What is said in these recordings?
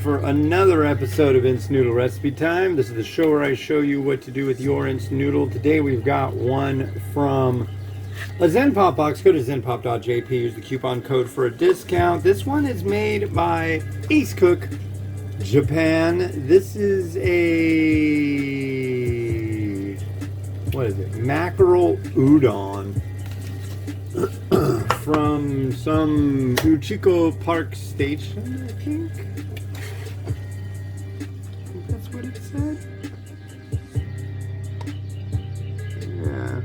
for another episode of Instant Noodle Recipe Time. This is the show where I show you what to do with your instant noodle. Today we've got one from a Zen Pop box. Go to zenpop.jp, use the coupon code for a discount. This one is made by Acecook, Japan. This is a, what is it? Mackerel udon from some Uchiko Park station, I think. That's what it said. Yeah,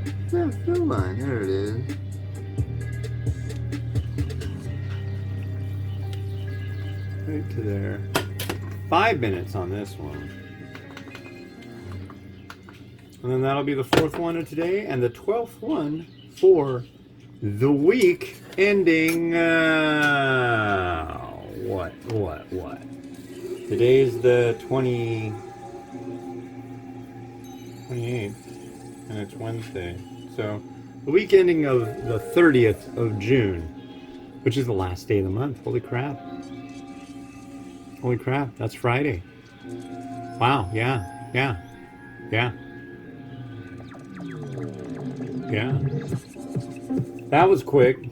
fill line, there it is. Right to there. 5 minutes on this one. And then that'll be the 4th one of today and the 12th one for the week ending, what? Today's the 28th, and it's Wednesday. So, the week ending of the 30th of June, which is the last day of the month. Holy crap. Holy crap, that's Friday. Wow, yeah. That was quick.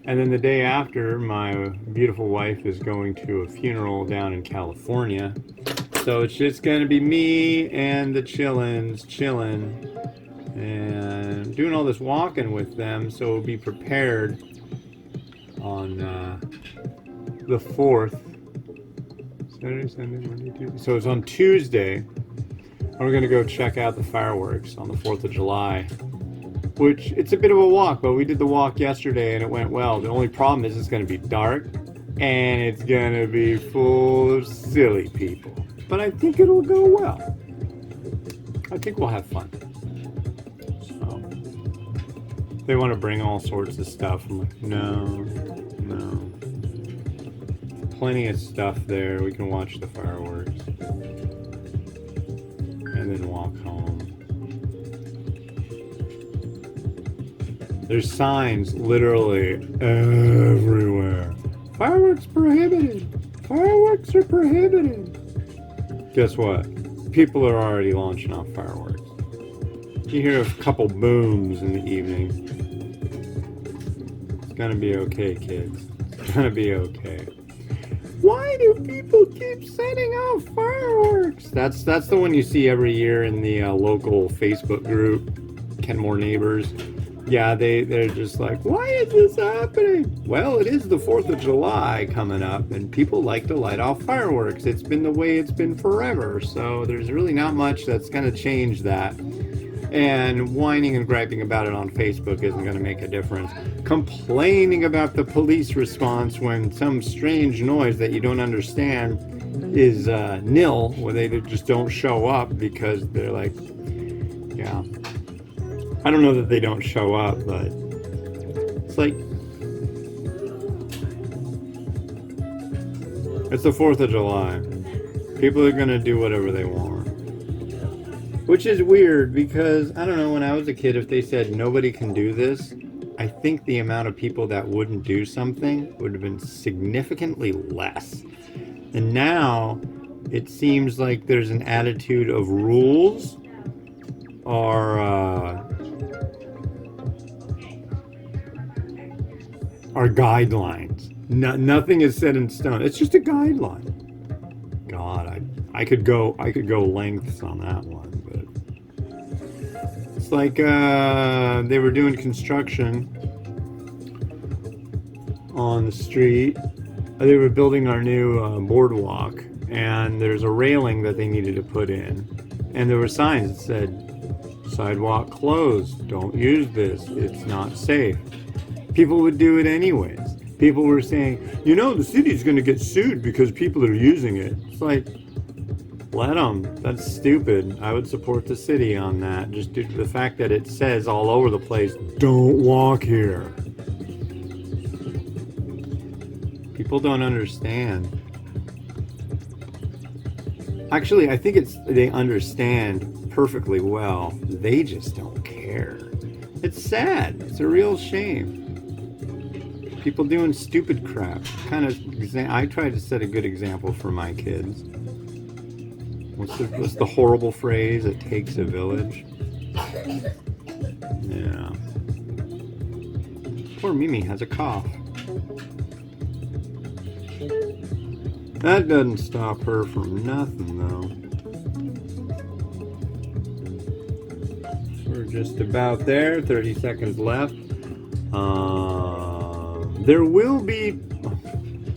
And then the day after, my beautiful wife is going to a funeral down in California. So it's just going to be me and the chillins chilling and doing all this walking with them. So we'll be prepared on the 4th. Saturday, Sunday, Monday, Tuesday. So it's on Tuesday. And we're going to go check out the fireworks on the 4th of July. Which, it's a bit of a walk, but we did the walk yesterday and it went well. The only problem is it's going to be dark and it's going to be full of silly people. But I think it'll go well. I think we'll have fun. So, they want to bring all sorts of stuff. I'm like, no. Plenty of stuff there. We can watch the fireworks. And then walk home. There's signs literally everywhere. Fireworks prohibited. Fireworks are prohibited. Guess what? People are already launching off fireworks. You hear a couple booms in the evening. It's gonna be okay, kids. It's gonna be okay. Why do people keep setting off fireworks? That's the one you see every year in the local Facebook group, Kenmore Neighbors. Yeah, they're just like, why is this happening? Well, it is the 4th of July coming up, and people like to light off fireworks. It's been the way it's been forever, so there's really not much that's going to change that. And whining and griping about it on Facebook isn't going to make a difference. Complaining about the police response when some strange noise that you don't understand is nil, where they just don't show up because they're like, yeah. I don't know that they don't show up, but it's like, it's the 4th of July. People are going to do whatever they want. Which is weird because, I don't know, when I was a kid, if they said nobody can do this, I think the amount of people that wouldn't do something would have been significantly less. And now it seems like there's an attitude of rules are guidelines. Nothing is set in stone. It's just a guideline. God, I could go lengths on that one, but it's like they were doing construction on the street. They were building our new boardwalk, and there's a railing that they needed to put in, and there were signs that said, "Sidewalk closed. Don't use this. It's not safe." People would do it anyways. People were saying, the city's going to get sued because people are using it. It's like, let them. That's stupid. I would support the city on that, just due to the fact that it says all over the place, don't walk here. People don't understand. Actually, I think they understand perfectly well. They just don't care. It's sad. It's a real shame. People doing stupid crap. I tried to set a good example for my kids. What's the horrible phrase? It takes a village. Yeah. Poor Mimi has a cough. That doesn't stop her from nothing, though. We're just about there. 30 seconds left. There will be...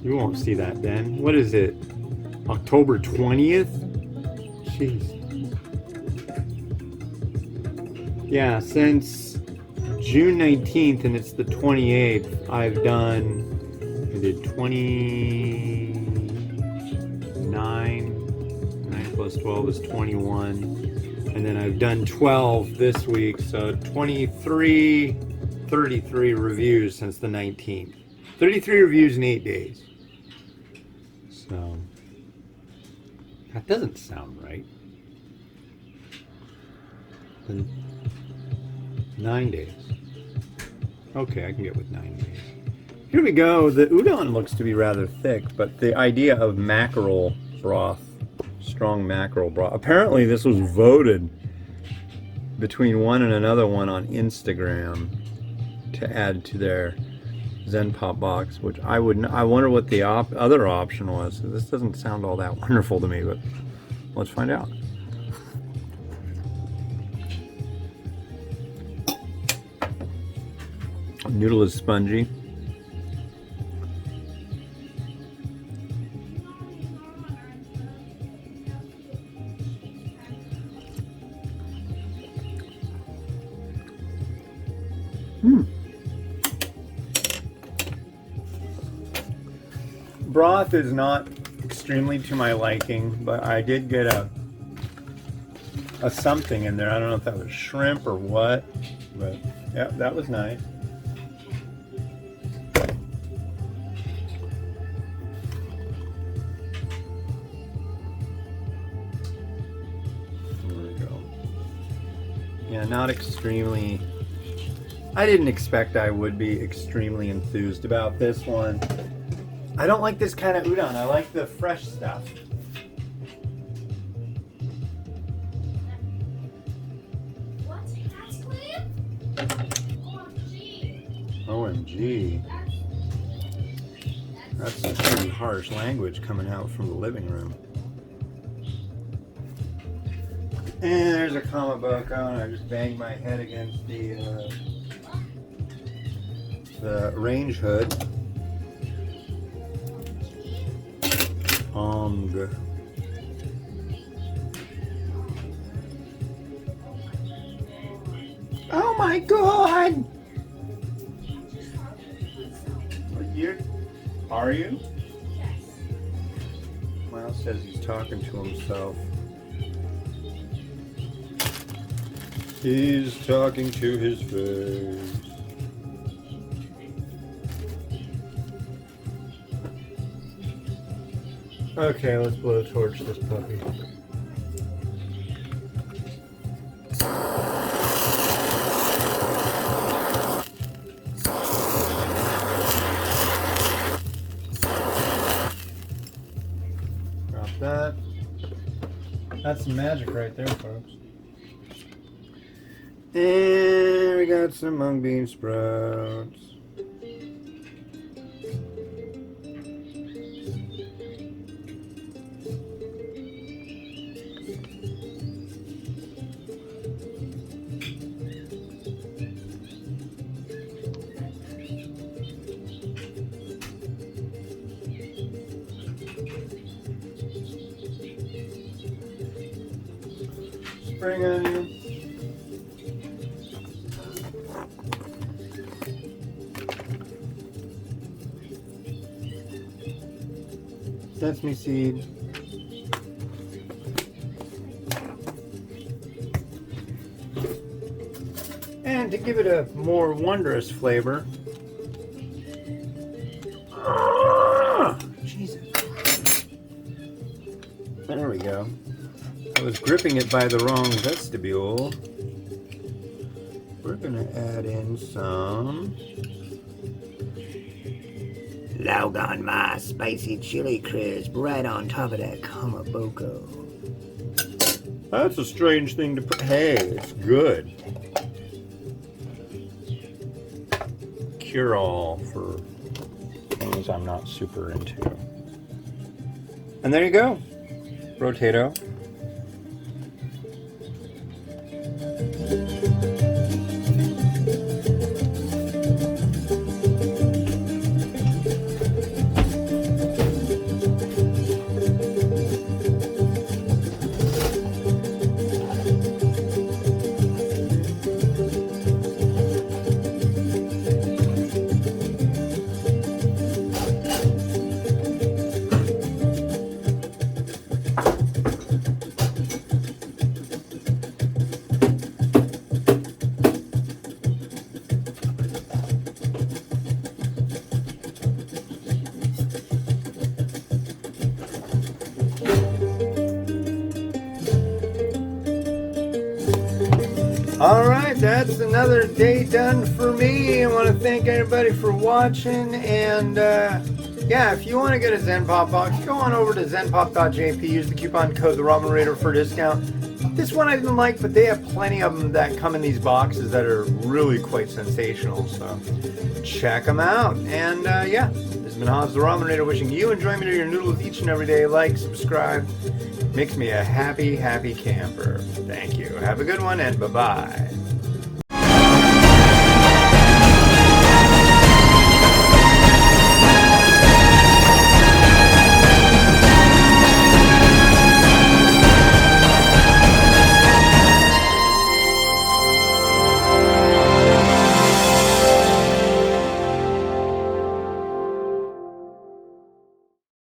You won't see that then. What is it? October 20th? Jeez. Yeah, since June 19th and it's the 28th, I did 29, 9 plus 12 is 21, and then I've done 12 this week, so 33 reviews since the 19th. 33 reviews in 8 days. So, that doesn't sound right. 9 days. Okay, I can get with 9 days. Here we go. The udon looks to be rather thick, but the idea of mackerel broth, strong mackerel broth. Apparently this was voted between one and another one on Instagram to add to their Zen Pop box, which I wonder what the other option was. This doesn't sound all that wonderful to me, but let's find out. Noodle is spongy. Broth is not extremely to my liking, but I did get a something in there. I don't know if that was shrimp or what, but yeah, that was nice. There we go. Yeah, not extremely. I didn't expect I would be extremely enthused about this one. I don't like this kind of udon. I like the fresh stuff. OMG. That's some pretty harsh language coming out from the living room. And there's a comic book on. I just banged my head against the range hood. Oh my god! What year are you? Yes. Miles says he's talking to himself. He's talking to his face. Okay, let's blowtorch this puppy. Drop that. That's some magic right there, folks. And we got some mung bean sprouts. Spring onion. Sesame seed. And to give it a more wondrous flavor. Jesus. There we go. I was gripping it by the wrong vestibule. We're going to add in some Logon my spicy chili crisp right on top of that kamaboko. That's a strange thing to put. Hey, it's good. Cure-all for things I'm not super into. And there you go. Rotato. Alright, that's another day done for me. I want to thank everybody for watching, and yeah, if you want to get a Zen Pop box, go on over to zenpop.jp, use the coupon code TheRamenRaider for a discount. This one I didn't like, but they have plenty of them that come in these boxes that are really quite sensational, so check them out. And yeah, this has been Hans the Ramen Raider wishing you enjoyment of your noodles each and every day. Like, subscribe, makes me a happy, happy camper. Thank you. Have a good one, and bye-bye.